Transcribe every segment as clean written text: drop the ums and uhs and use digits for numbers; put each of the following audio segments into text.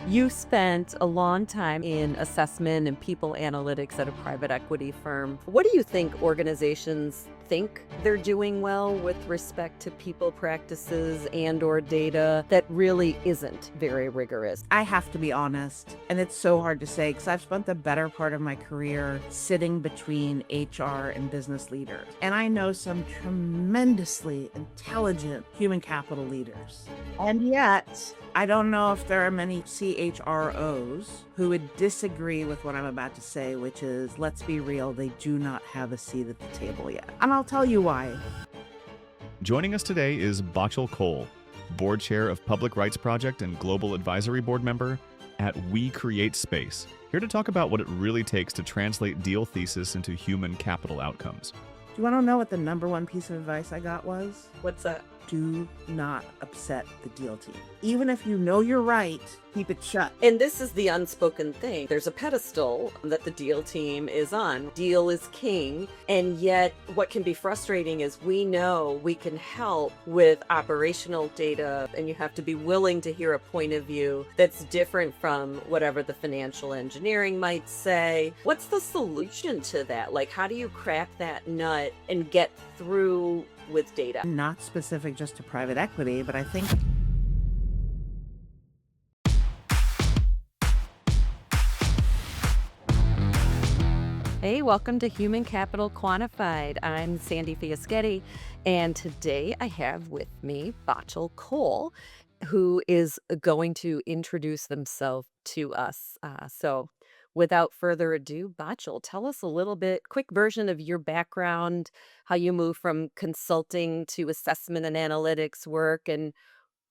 You spent a long time in assessment and people analytics at a private equity firm. What do you think organizations think they're doing well with respect to people practices and/or data that really isn't very rigorous? I have to be honest, and it's so hard to say because I've spent the better part of my career sitting between HR and business leaders. And I know some tremendously intelligent human capital leaders. And yet, I don't know if there are many CHROs who would disagree with what I'm about to say, which is, let's be real, they do not have a seat at the table yet. And I'll tell you why. Joining us today is Bachul Koul, Board Chair of Public Rights Project and Global Advisory Board Member at We Create Space, here to talk about what it really takes to translate deal thesis into human capital outcomes. Do you want to know what the number one piece of advice I got was? What's that? Do not upset the deal team. Even if you know you're right, keep it shut. And this is the unspoken thing. There's a pedestal that the deal team is on. Deal is king. And yet what can be frustrating is we know we can help with operational data, and you have to be willing to hear a point of view that's different from whatever the financial engineering might say. What's the solution to that? Like, how do you crack that nut and get through with data? Not specific just to private equity, but I think Hey, welcome to Human Capital Quantified. I'm Sandy Fiaschetti, and today I have with me Bachul Koul, who is going to introduce themselves to us. So without further ado, Bachul, tell us a little bit, quick version of your background, how you moved from consulting to assessment and analytics work, and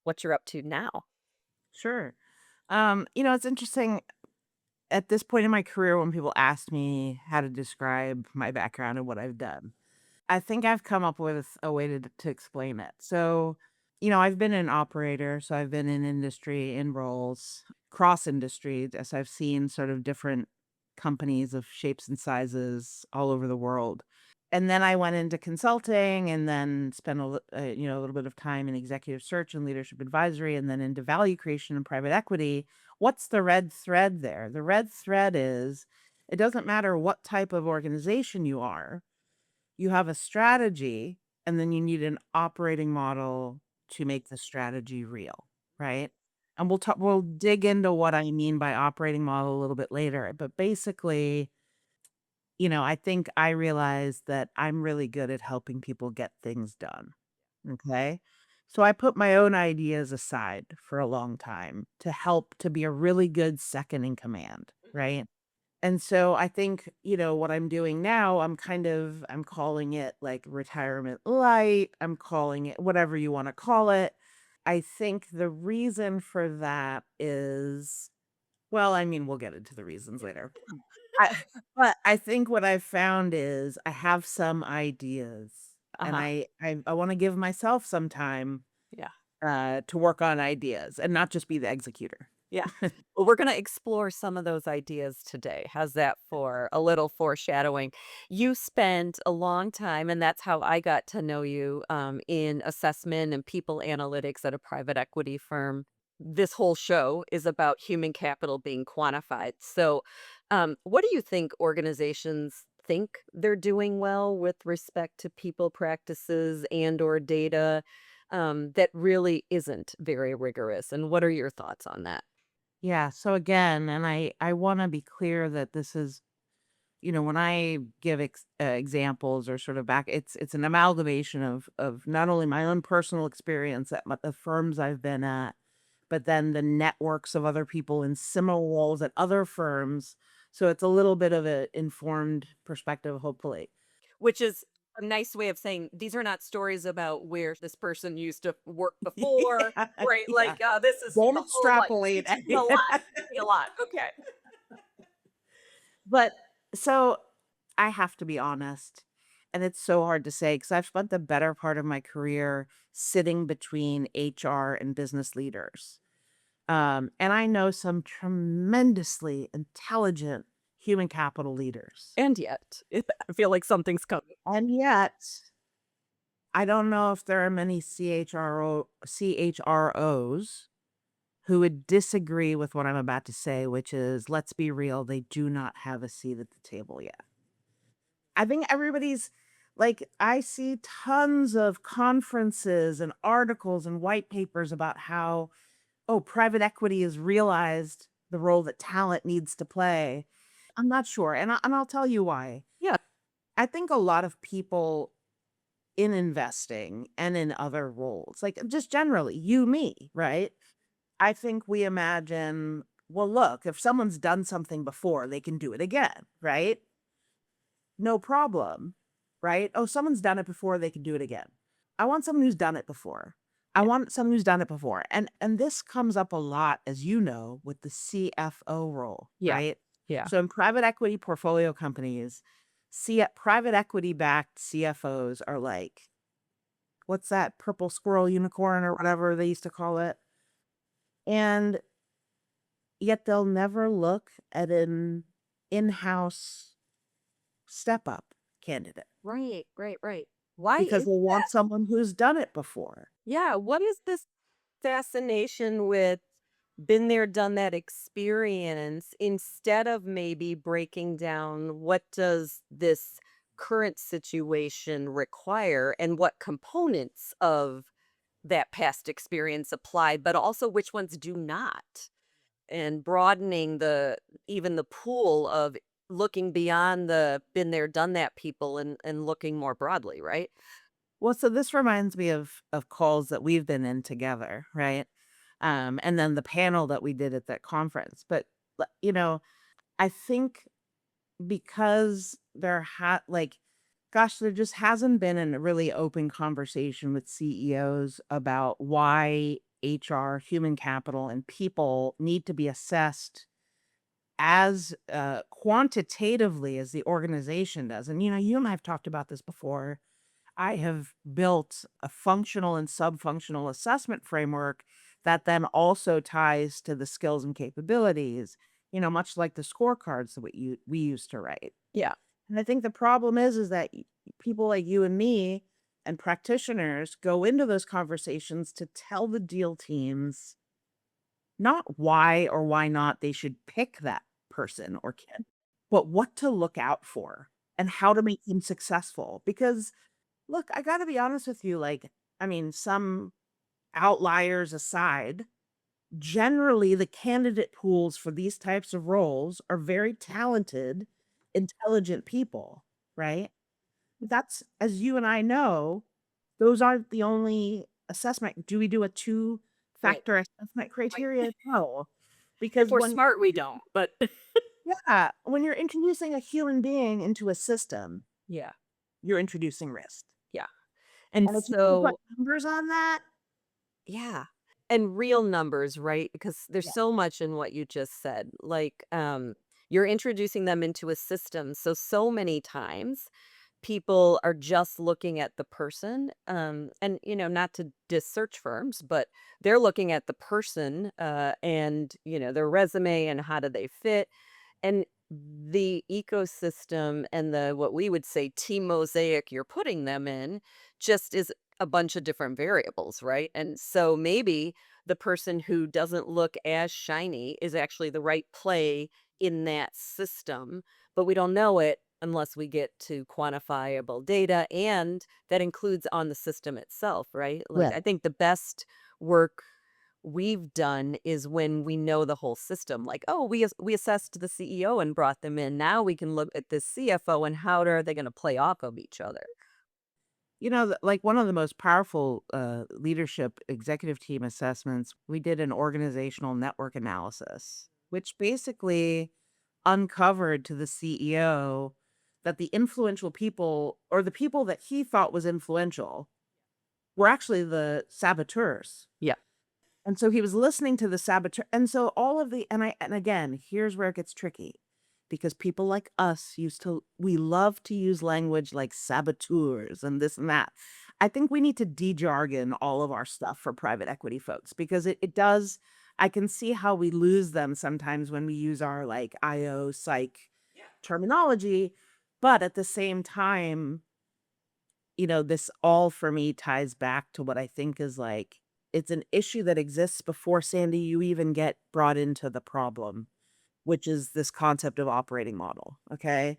what you're up to now. sure. It's interesting. At this point in my career, when people ask me how to describe my background and what I've done, I think I've come up with a way to explain it. So, I've been an operator, so I've been in industry, in roles, cross industry, as I've seen sort of different companies of shapes and sizes all over the world. And then I went into consulting and then spent a little bit of time in executive search and leadership advisory and then into value creation and private equity. What's the red thread there? The red thread is it doesn't matter what type of organization you are, you have a strategy and then you need an operating model to make the strategy real, right? And we'll dig into what I mean by operating model a little bit later, but basically, I think I realized that I'm really good at helping people get things done. Okay. So I put my own ideas aside for a long time to help to be a really good second in command. Right. And so I think, what I'm doing now, I'm calling it like retirement light. I'm calling it whatever you want to call it. I think the reason for that is, well, I mean, we'll get into the reasons later. I, but I think what I've found is I have some ideas and Uh-huh. I want to give myself some time Yeah. to work on ideas and not just be the executor. Yeah. Well, we're going to explore some of those ideas today. How's that for a little foreshadowing? You spent a long time, and that's how I got to know you, in assessment and people analytics at a private equity firm. This whole show is about human capital being quantified. So, what do you think organizations think they're doing well with respect to people practices and/or data that really isn't very rigorous? And what are your thoughts on that? Yeah. So again, and I want to be clear that this is, when I give examples or sort of back, it's an amalgamation of not only my own personal experience at the firms I've been at, but then the networks of other people in similar roles at other firms. So it's a little bit of an informed perspective, hopefully. Which is a nice way of saying these are not stories about where this person used to work before, Yeah, right? yeah. This is Don't the whole life. extrapolate. Teach me a lot. Teach me a lot. Okay. But so I have to be honest, and it's so hard to say because I've spent the better part of my career sitting between HR and business leaders. And I know some tremendously intelligent human capital leaders. And yet, I feel like something's coming. And yet, I don't know if there are many CHROs who would disagree with what I'm about to say, which is, let's be real, they do not have a seat at the table yet. I think everybody's like, I see tons of conferences and articles and white papers about how, oh, private equity has realized the role that talent needs to play. I'm not sure. And I'll tell you why. Yeah. I think a lot of people in investing and in other roles, like just generally, you, me, right? I think we imagine, well, look, if someone's done something before, they can do it again, right? No problem, right? Oh, someone's done it before, they can do it again. I want someone who's done it before. I Yeah. want someone who's done it before. And this comes up a lot, as you know, with the CFO role, Yeah. right? Yeah. So in private equity portfolio companies, private equity backed CFOs are like, what's that purple squirrel unicorn or whatever they used to call it? And yet they'll never look at an in-house step up candidate Right, right, right. Why because is they want that? someone who's done it before. Yeah, what is this fascination with been there, done that experience instead of maybe breaking down what does this current situation require and what components of that past experience apply, but also which ones do not? And broadening the even the pool of looking beyond the been there, done that people and looking more broadly, right? Well, so this reminds me of calls that we've been in together, right? And then the panel that we did at that conference. But you know, I think because gosh, there just hasn't been a really open conversation with CEOs about why HR, human capital, and people need to be assessed as quantitatively as the organization does. And you and I have talked about this before. I have built a functional and sub-functional assessment framework that then also ties to the skills and capabilities, much like the scorecards that we used to write. Yeah. And I think the problem is that people like you and me and practitioners go into those conversations to tell the deal teams not why or why not they should pick that person or kid, but what to look out for and how to make them successful. Because look, I got to be honest with you, like, I mean, some outliers aside, generally the candidate pools for these types of roles are very talented, intelligent people, right? That's, as you and I know, those aren't the only assessment. Do we do a two Right. factor assessment Right. criteria? No. If Because we're smart, we don't, but yeah, when you're introducing a human being into a system, yeah. you're introducing risk. Yeah. And And if you can put so numbers on that, yeah. And real numbers, right? Because there's yeah, so much in what you just said. Like, you're introducing them into a system. So many times people are just looking at the person. And, not to diss search firms, but they're looking at the person and, their resume and how do they fit. And the ecosystem and the what we would say team mosaic you're putting them in just is a bunch of different variables, right? And so maybe the person who doesn't look as shiny is actually the right play in that system, but we don't know it unless we get to quantifiable data, and that includes on the system itself, right? Like well, I think the best work we've done is when we know the whole system. Like, oh, we assessed the CEO and brought them in. Now we can look at the CFO and how are they going to play off of each other. like one of the most powerful leadership executive team assessments, we did an organizational network analysis, which basically uncovered to the CEO that the influential people or the people that he thought was influential were actually the saboteurs. Yeah. And so he was listening to the saboteur. And so all of the, and again, here's where it gets tricky because people like us we love to use language like saboteurs and this and that. I think we need to de-jargon all of our stuff for private equity folks because it does, I can see how we lose them sometimes when we use our like IO psych terminology. But at the same time, this all for me ties back to what I think is like it's an issue that exists before, Sandy, you even get brought into the problem, which is this concept of operating model. Okay.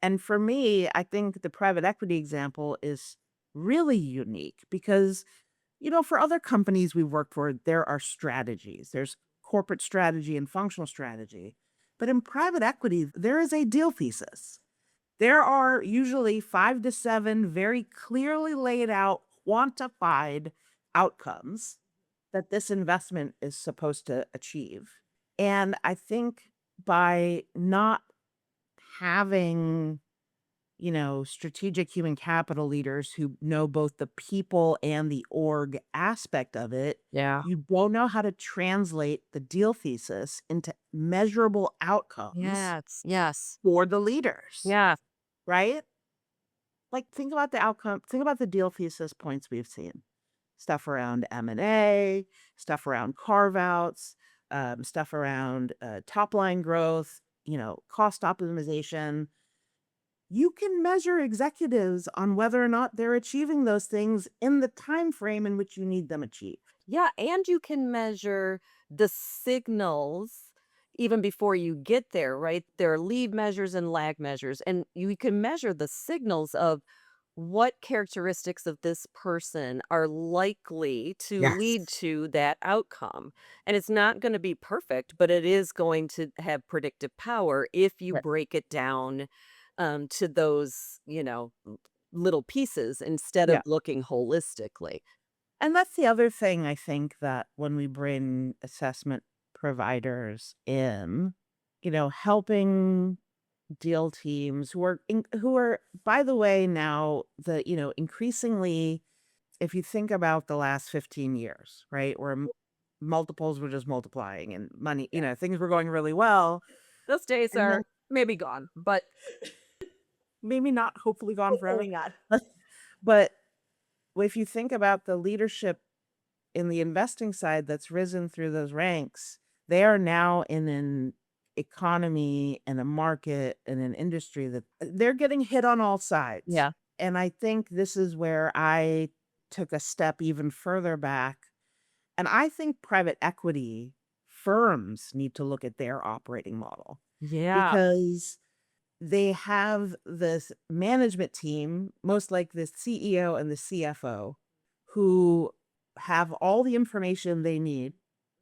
And for me, I think the private equity example is really unique because, for other companies we work for, there are strategies. There's corporate strategy and functional strategy. But in private equity, there is a deal thesis. There are usually 5 to 7 very clearly laid out, quantified outcomes that this investment is supposed to achieve. And I think by not having, strategic human capital leaders who know both the people and the org aspect of it, Yeah. you don't know how to translate the deal thesis into measurable outcomes Yes. Yes. for the leaders, Yeah. right? Like, think about the outcome, think about the deal thesis points we've seen. Stuff around M&A, stuff around carve-outs, stuff around top line growth, cost optimization. You can measure executives on whether or not they're achieving those things in the time frame in which you need them achieved. Yeah, and you can measure the signals even before you get there, right? There are lead measures and lag measures, and you can measure the signals of what characteristics of this person are likely to lead Yes. to that outcome. And it's not going to be perfect, but it is going to have predictive power if you Right. break it down to those, little pieces instead Yeah. of looking holistically. And that's the other thing I think that when we bring assessment providers in, helping deal teams who are, by the way, now increasingly, if you think about the last 15 years, right, where multiples were just multiplying and money, things were going really well. Those days And then are maybe gone, but maybe not, hopefully gone forever. hopefully not. But if you think about the leadership in the investing side that's risen through those ranks, they are now in an economy and a market and an industry that they're getting hit on all sides. Yeah. And I think this is where I took a step even further back. And I think private equity firms need to look at their operating model Yeah. because they have this management team, most like the CEO and the CFO, who have all the information they need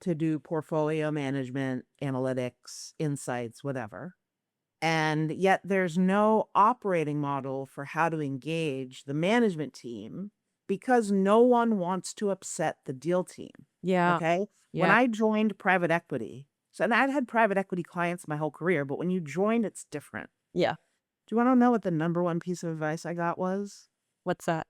to do portfolio management, analytics, insights, whatever. And yet there's no operating model for how to engage the management team because no one wants to upset the deal team. Yeah. Okay. When Yeah. I joined private equity, so and I'd had private equity clients my whole career, but when you join, it's different. Yeah. Do you want to know what the number one piece of advice I got was? What's that?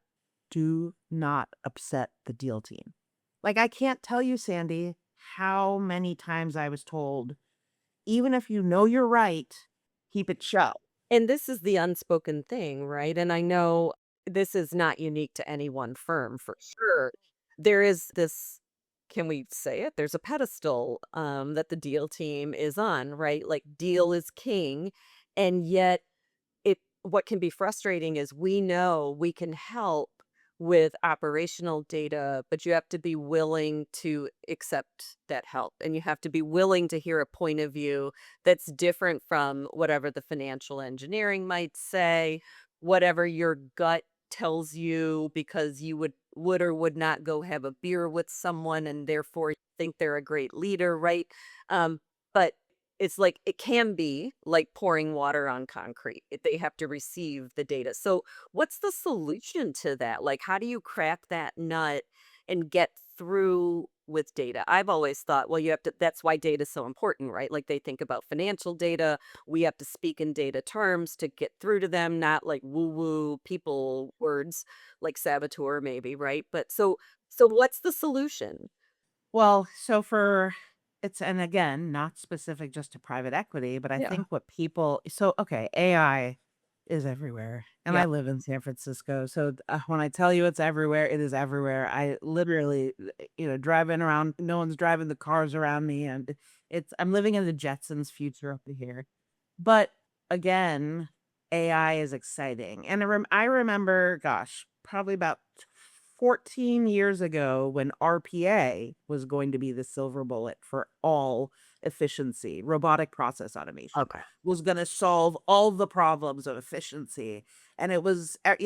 Do not upset the deal team. Like, I can't tell you, Sandy, how many times I was told, even if you know you're right, keep it show. And this is the unspoken thing, right? And I know this is not unique to any one firm for sure. There is this, can we say it? There's a pedestal that the deal team is on, right? Like deal is king. And yet what can be frustrating is we know we can help with operational data, but you have to be willing to accept that help and you have to be willing to hear a point of view that's different from whatever the financial engineering might say, whatever your gut tells you because you would or would not go have a beer with someone and therefore think they're a great leader, right? But it's like it can be like pouring water on concrete. They have to receive the data. So, what's the solution to that? Like, how do you crack that nut and get through with data? I've always thought, well, you have to, that's why data is so important, right? Like, they think about financial data. We have to speak in data terms to get through to them, not like woo woo people words like saboteur, maybe, right? But so what's the solution? Well, and again, not specific just to private equity, but I Yeah. think okay, AI is everywhere. And Yeah. I live in San Francisco. So when I tell you it's everywhere, it is everywhere. I literally, driving around, no one's driving the cars around me. And I'm living in the Jetsons future up here. But again, AI is exciting. And I remember, gosh, probably about 14 years ago when RPA was going to be the silver bullet for all efficiency, robotic process automation Okay. was going to solve all the problems of efficiency. And it was, and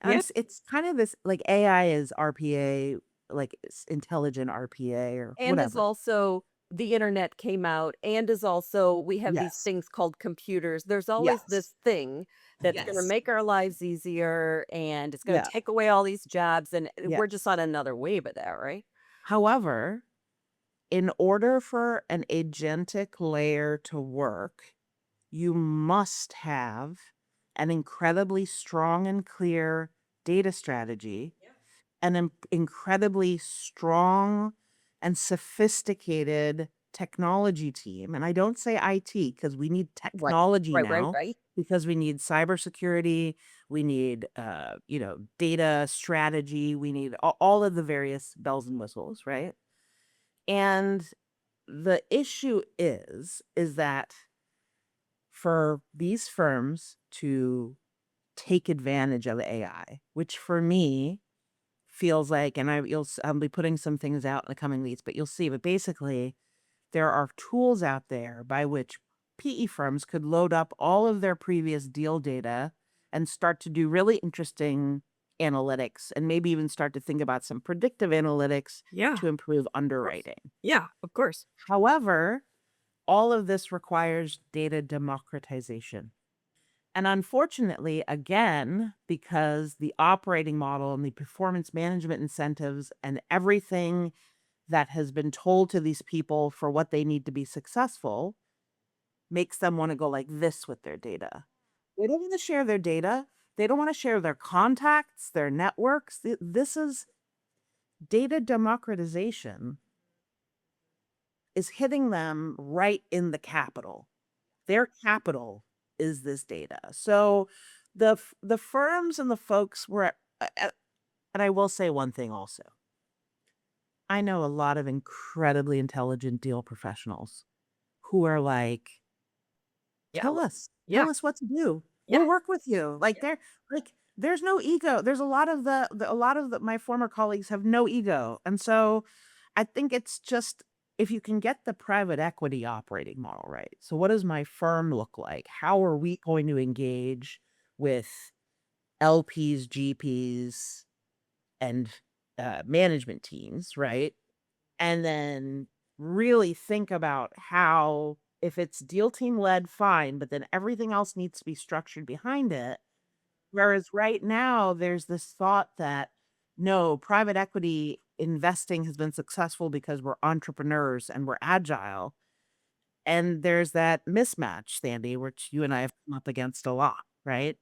Yeah. it's kind of this like AI is RPA, like it's intelligent RPA or And is whatever. also the internet came out, and is also we have these Yes. things called computers. There's always Yes. this thing that's gonna Yes. make our lives easier, and it's gonna Yeah. take away all these jobs, and we're just Yes. on another wave of that, right? However, in order for an agentic layer to work, you must have an incredibly strong and clear data strategy, an incredibly strong and sophisticated technology team. And I don't say IT because we need Right. technology Right, right, now right. because we need cybersecurity, we need data strategy, we need all of the various bells and whistles, right? And the issue is that for these firms to take advantage of AI, which for me feels like, and I'll be putting some things out in the coming weeks, but you'll see. But basically, there are tools out there by which PE firms could load up all of their previous deal data and start to do really interesting analytics, and maybe even start to think about some predictive analytics Yeah, to improve of course. underwriting. Yeah, of course. However, all of this requires data democratization. And unfortunately, again, because the operating model and the performance management incentives and everything that has been told to these people for what they need to be successful makes them want to go like this with their data. They don't want to share their data. They don't want to share their contacts, their networks. This is data democratization is hitting them right in the capital. Their capital is this data. So the firms and the folks were and I will say one thing also. I know a lot of incredibly intelligent deal professionals who are like, Yeah, yeah, tell us what to do. yeah, We'll work with you. Like yeah. there's no ego. There's a lot of my former colleagues have no ego. And so I think it's just if you can get the private equity operating model right. So what does my firm look like? How are we going to engage with LPs, GPs, and management teams, right? And then really think about how, if it's deal team led, fine, but then everything else needs to be structured behind it. Whereas right now, there's this thought that no, private equity investing has been successful because we're entrepreneurs and we're agile. And there's that mismatch, Sandy, which you and I have come up against a lot, right?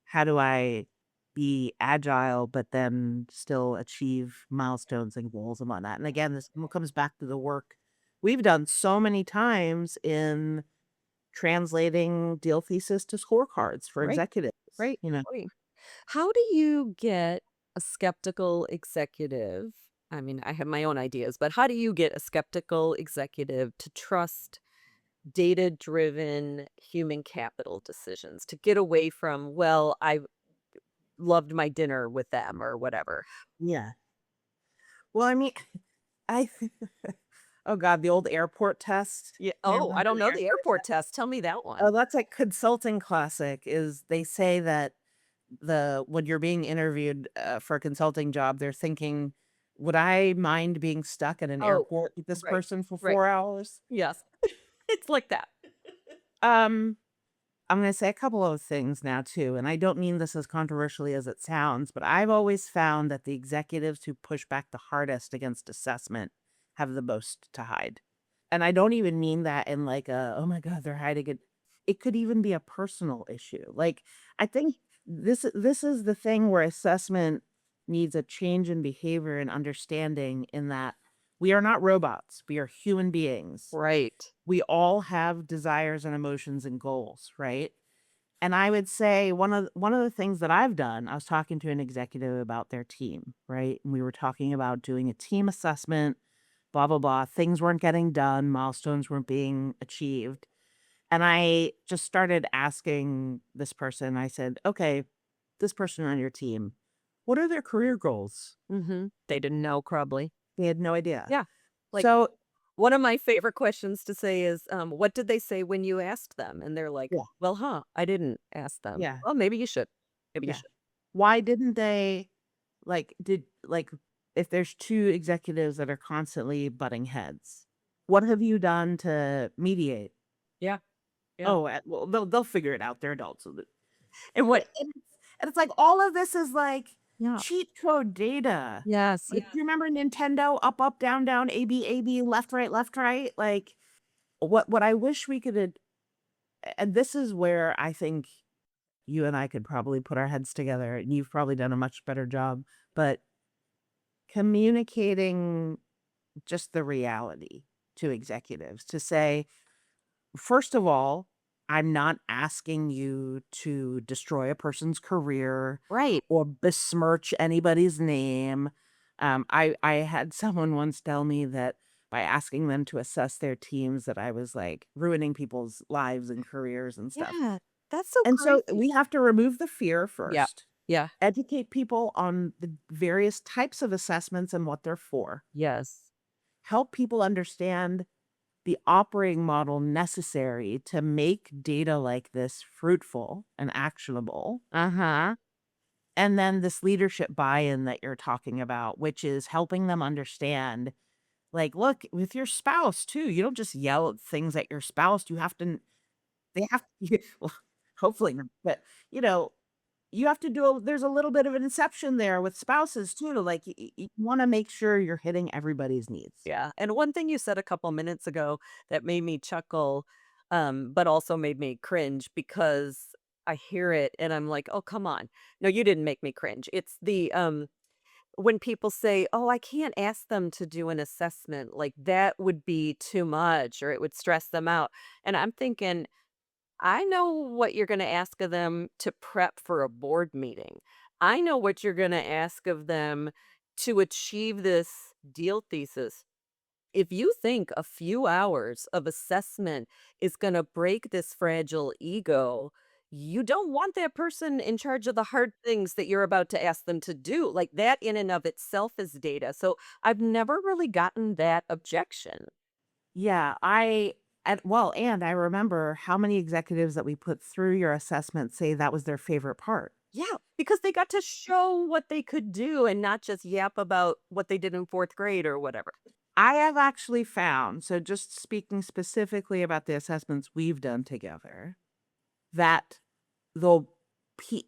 How do I be agile, but then still achieve milestones and goals and whatnot? And again, this comes back to the work we've done so many times in translating deal thesis to scorecards for Right, executives, right, right. How do you get a skeptical executive? I mean, I have my own ideas, but how do you get a skeptical executive to trust data-driven human capital decisions, to get away from, well, I loved my dinner with them or whatever? Yeah. Well, I mean, I oh god, the old airport test. Yeah. You Oh, I remember don't the know the airport airport test? test. Tell me that Oh, one. that's like consulting classic is they say that when you're being interviewed for a consulting job, they're thinking, would I mind being stuck at an Oh, airport with this right, person for right. 4 hours? Yes. It's like that. Um, I'm going to say a couple of things now too, and I don't mean this as controversially as it sounds, but I've always found that the executives who push back the hardest against assessment have the most to hide. And I don't even mean that in like a, oh my God, they're hiding it. It could even be a personal issue. Like I think this is the thing where assessment needs a change in behavior and understanding in that we are not robots. We are human beings. Right. We all have desires and emotions and goals, right? And I would say one of the things that I've done, I was talking to an executive about their team, right? And we were talking about doing a team assessment, blah blah blah. Things weren't getting done, milestones weren't being achieved. And I just started asking this person, I said, "Okay, this person on your team, What are their career goals? They didn't know, probably. They had no idea. Yeah. Like, So, one of my favorite questions to say is, "What did they say when you asked them?" And they're like, yeah, "Well, I didn't ask them." yeah, Well, maybe you should. Maybe you yeah. should. Why didn't they if there's two executives that are constantly butting heads, what have you done to mediate? Yeah. Yeah. Oh, well, they'll figure it out. They're adults. And what And it's like all of this is like Yeah. cheat code data. Yes. Like, do you remember Nintendo up, up, down, down, A, B, left, right? Like, what I wish we could, and this is where I think you and I could probably put our heads together, and you've probably done a much better job, but communicating just the reality to executives to say, first of all, I'm not asking you to destroy a person's career Right. or besmirch anybody's name. I had someone once tell me that by asking them to assess their teams, that I was like ruining people's lives and careers and stuff. Yeah. That's so And so crazy. we have to remove the fear Yeah. first, Yeah. educate people on the various types of assessments and what they're for, Yes. help people understand the operating model necessary to make data like this fruitful and actionable. Uh-huh. And then this leadership buy-in that you're talking about, which is helping them understand, like, look, with your spouse too, you don't just yell at things at your spouse. You have to, they have, well, hopefully not, but you know, you have to there's a little bit of an inception there with spouses too. Like, you want to make sure you're hitting everybody's needs. Yeah. And one thing you said a couple minutes ago that made me chuckle, but also made me cringe because I hear it and I'm like, "Oh, come on." No, you didn't make me cringe. It's the when people say, "Oh, I can't ask them to do an assessment, like that would be too much or it would stress them out." And I'm thinking, I know what you're going to ask of them to prep for a board meeting. I know what you're going to ask of them to achieve this deal thesis. If you think a few hours of assessment is going to break this fragile ego, you don't want that person in charge of the hard things that you're about to ask them to do. Like that in and of itself is data. So I've never really gotten that objection. Yeah, and I remember how many executives that we put through your assessment say that was their favorite part. Yeah, because they got to show what they could do and not just yap about what they did in 4th grade or whatever. I have actually found, so just speaking specifically about the assessments we've done together, that the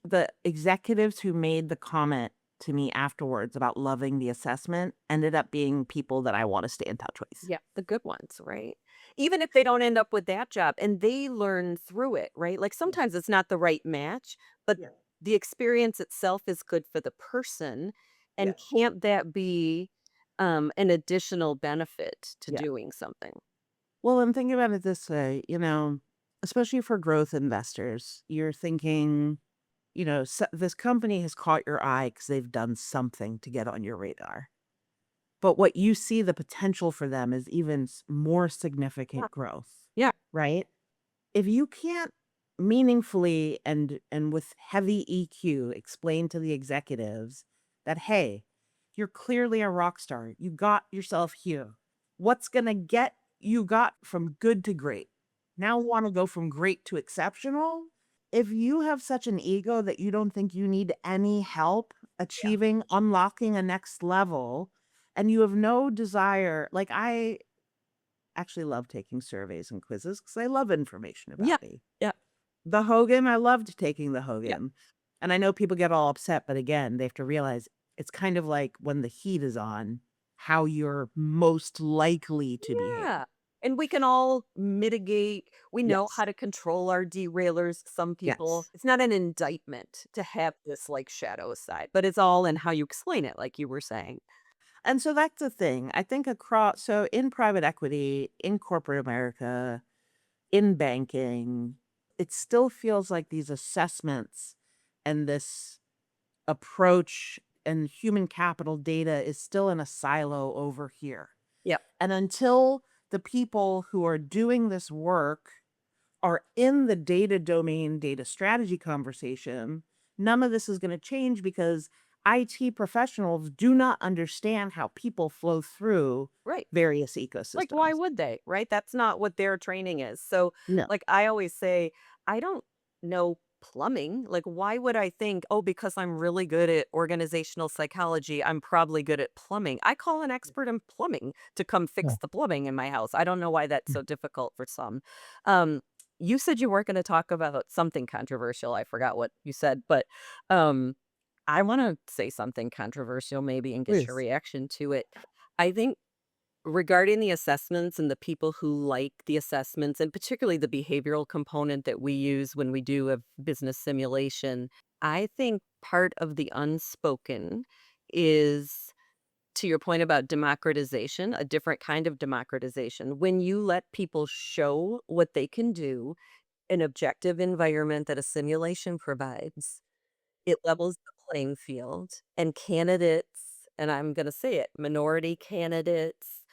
the executives who made the comment to me afterwards about loving the assessment ended up being people that I want to stay in touch with. Yeah, the good ones, right? Even if they don't end up with that job and they learn through it, right? Like Yeah. sometimes it's not the right match, but Yeah. the experience itself is good for the person. Yeah. And can't that be an additional benefit to Yeah. doing something? Well, I'm thinking about it this way, especially for growth investors, you're thinking, this company has caught your eye because they've done something to get on your radar. But what you see the potential for them is even more Yeah. significant growth, Yeah. right? If you can't meaningfully and with heavy EQ explain to the executives that, hey, you're clearly a rock star. You got yourself here. What's going to get you got from good to great? Now want to go from great to exceptional? If you have such an ego that you don't think you need any help achieving, unlocking a next level, and you have no desire, like I actually love taking surveys and quizzes because I love information Yeah. about me. Yeah. The Hogan, I loved taking the Yeah. Hogan. And I know people get all upset, but again, they have to realize it's kind of like when the heat is on, how you're most likely to behave. Yeah. And we can all mitigate. We know Yes. how to control our derailers. Some people, Yes. it's not an indictment to have this like shadow side, but it's all in how you explain it, like you were saying. And so that's the thing. I think so in private equity, in corporate America, in banking, it still feels like these assessments and this approach and human capital data is still in a silo over here. Yep. And until the people who are doing this work are in the data domain, data strategy conversation, none of this is going to change because IT professionals do not understand how people flow through Right. various Like, why ecosystems. would they, right? That's not what their training is. So, No. like, I always say, I don't know plumbing. Like, why would I think, oh, because I'm really good at organizational psychology, I'm probably good at plumbing? I call an expert in plumbing to come Yeah. fix the plumbing in my house. I don't know why that's so difficult for some. Um, you said you weren't going to talk about something controversial. I forgot what you said, but um, I want to say something controversial maybe and get your Please. reaction to it. I think regarding the assessments and the people who like the assessments, and particularly the behavioral component that we use when we do a business simulation, I think part of the unspoken is, to your point about democratization, a different kind of democratization. When you let people show what they can do, an objective environment that a simulation provides, it levels the playing field, and candidates, and I'm going to say it, minority candidates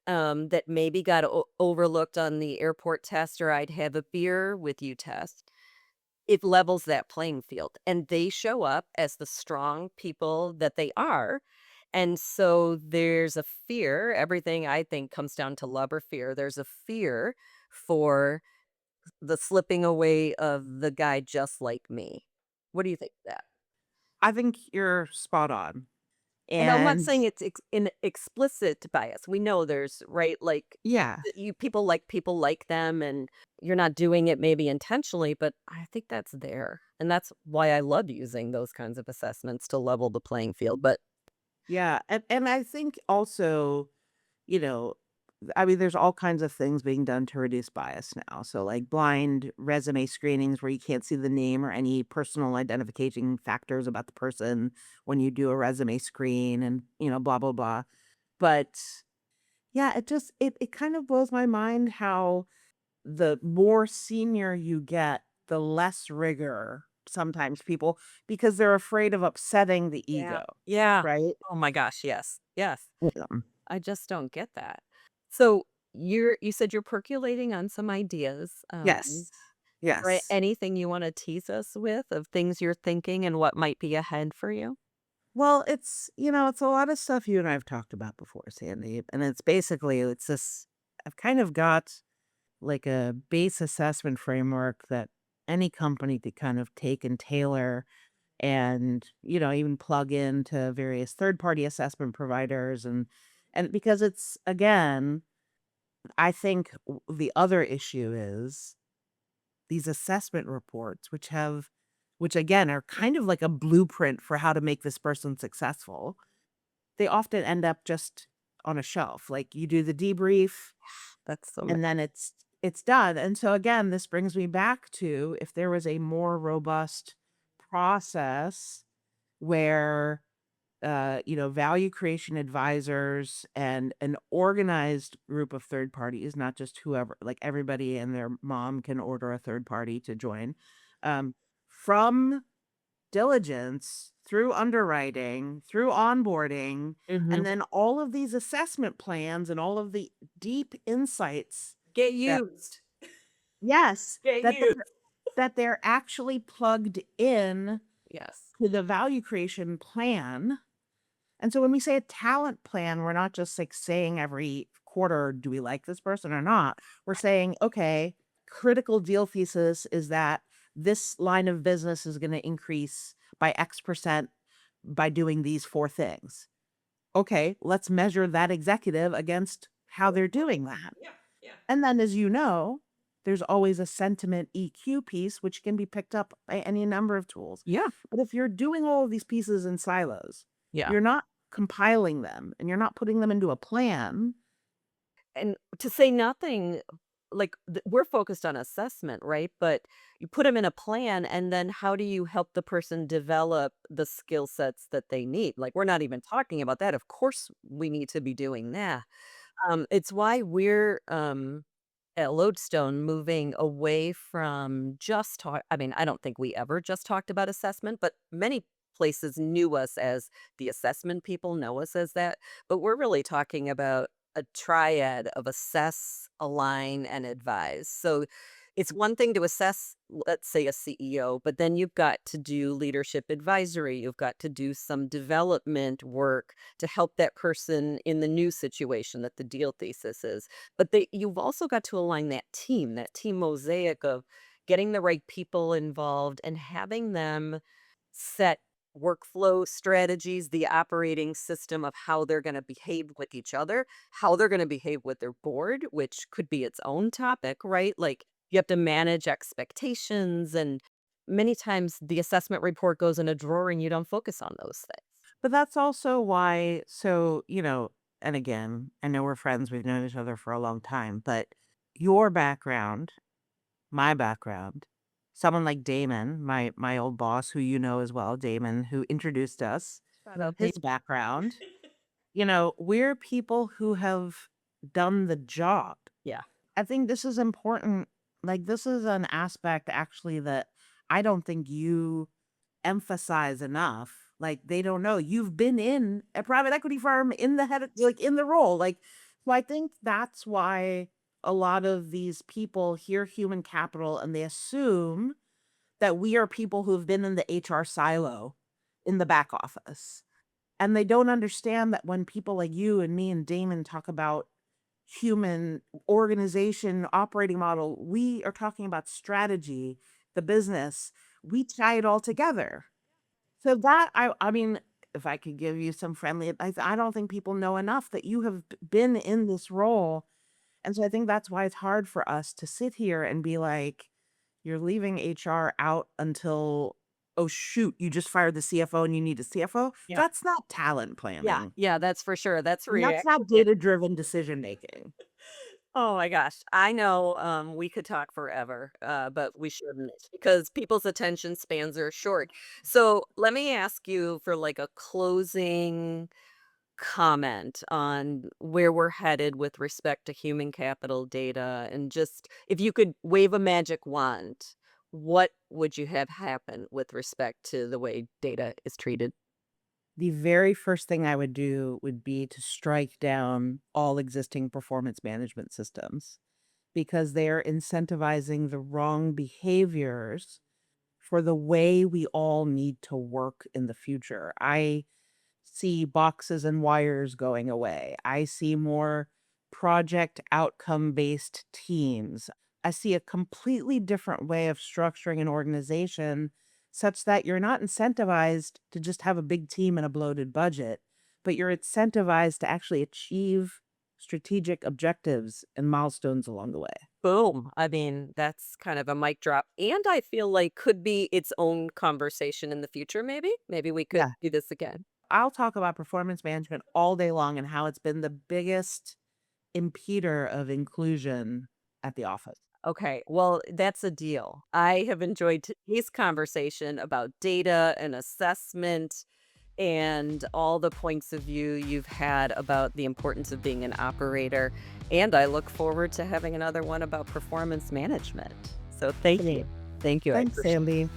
that maybe got overlooked on the airport test or I'd have a beer with you test. It levels that playing field and they show up as the strong people that they are. And so there's a fear. Everything I think comes down to love or fear. There's a fear for the slipping away of the guy just like me. What do you think of that? I think you're spot on. And I'm not And saying it's an explicit bias. We know there's, right, like, yeah, you people like them, and you're not doing it maybe intentionally, but I think that's there, and that's why I love using those kinds of assessments to level the playing field, but yeah. And I think also, you know, I mean, there's all kinds of things being done to reduce bias now. So, like blind resume screenings where you can't see the name or any personal identification factors about the person when you do a resume screen and, blah, blah, blah. But yeah, it kind of blows my mind how the more senior you get, the less rigor sometimes people because they're afraid of upsetting the yeah. ego, Yeah. right? Oh my gosh, yes, yes. Yeah. I just don't get that. So, you said you're percolating on some ideas, Yes. right, Yes. anything you wanna tease us with of things you're thinking and what might be ahead for you? Well, it's a lot of stuff you and I have talked about before, Sandy. And it's this I've kind of got like a base assessment framework that any company could kind of take and tailor and, even plug into various third-party assessment providers and because it's again, I think the other issue is these assessment reports which again are kind of like a blueprint for how to make this person successful. They often end up just on a shelf. Like you do the debrief That's so and then it's done. And so again, this brings me back to if there was a more robust process where value creation advisors and an organized group of third parties, not just whoever, like everybody and their mom can order a third party to join, um, from diligence through underwriting, through onboarding, and Mhm. then all of these assessment plans and all of the deep insights Get that, used. yes, Get that used. they're actually plugged in Yes. to the value creation plan. And so when we say a talent plan, we're not just like saying every quarter, do we like this person or not? We're saying, okay, critical deal thesis is that this line of business is going to increase by X% by doing these four things. Okay, let's measure that executive against how they're doing that. Yeah, yeah. And then, as you know, there's always a sentiment EQ piece, which can be picked up by any number of tools. Yeah. But if you're doing all of these pieces in silos, Yeah. you're not compiling them and you're not putting them into a plan. And to say nothing, like, we're focused on assessment, right? But you put them in a plan, and then how do you help the person develop the skill sets that they need? Like, we're not even talking about that. Of course, we need to be doing that. It's why we're at Lodestone moving away from just talk. I mean, I don't think we ever just talked about assessment, but many places knew us as the assessment people know us as that. But we're really talking about a triad of assess, align, and advise. So It's one thing to assess, let's say, a CEO, but then you've got to do leadership advisory. You've got to do some development work to help that person in the new situation that the deal thesis is. But you've also got to align that team mosaic of getting the right people involved and having them set workflow strategies, the operating system of how they're going to behave with each other, how they're going to behave with their board, which could be its own topic, right? Like you have to manage expectations, and many times the assessment report goes in a drawer and you don't focus on those things. But that's also why, so, and again, I know we're friends, we've known each other for a long time, but your background, my background, someone like Damon, my old boss, who you know as well, Damon, who introduced us, Shout out his Dave. background, we're people who have done the job. Yeah. I think this is important. Like, this is an aspect actually that I don't think you emphasize enough. Like, they don't know you've been in a private equity firm in the head, like in the role. Like, so I think that's why a lot of these people hear human capital and they assume that we are people who've been in the HR silo in the back office. And they don't understand that when people like you and me and Damon talk about human organization operating model, we are talking about strategy, the business. We tie it all together. So that I mean, if I could give you some friendly advice, I don't think people know enough that you have been in this role. And so I think that's why it's hard for us to sit here and be like, you're leaving HR out until, oh shoot, you just fired the CFO and you need a CFO. Yeah. That's not talent Yeah. planning. Yeah, that's for sure. That's And that's react. not data-driven decision making. Oh my gosh. I know we could talk forever, but we shouldn't because people's attention spans are short. So let me ask you for like a closing comment on where we're headed with respect to human capital data. And just if you could wave a magic wand, what would you have happen with respect to the way data is treated? The very first thing I would do would be to strike down all existing performance management systems because they're incentivizing the wrong behaviors for the way we all need to work in the future. I see boxes and wires going away. I see more project outcome based teams. I see a completely different way of structuring an organization such that you're not incentivized to just have a big team and a bloated budget, but you're incentivized to actually achieve strategic objectives and milestones along the way. Boom. I mean, that's kind of a mic drop. And I feel like could be its own conversation in the future, maybe. Maybe we could Yeah. do this again. I'll talk about performance management all day long and how it's been the biggest impeder of inclusion at the office. Okay, well, that's a deal. I have enjoyed today's conversation about data and assessment and all the points of view you've had about the importance of being an operator. And I look forward to having another one about performance management. So thank you. Great. Thank you. I Thanks, appreciate it. Sandy.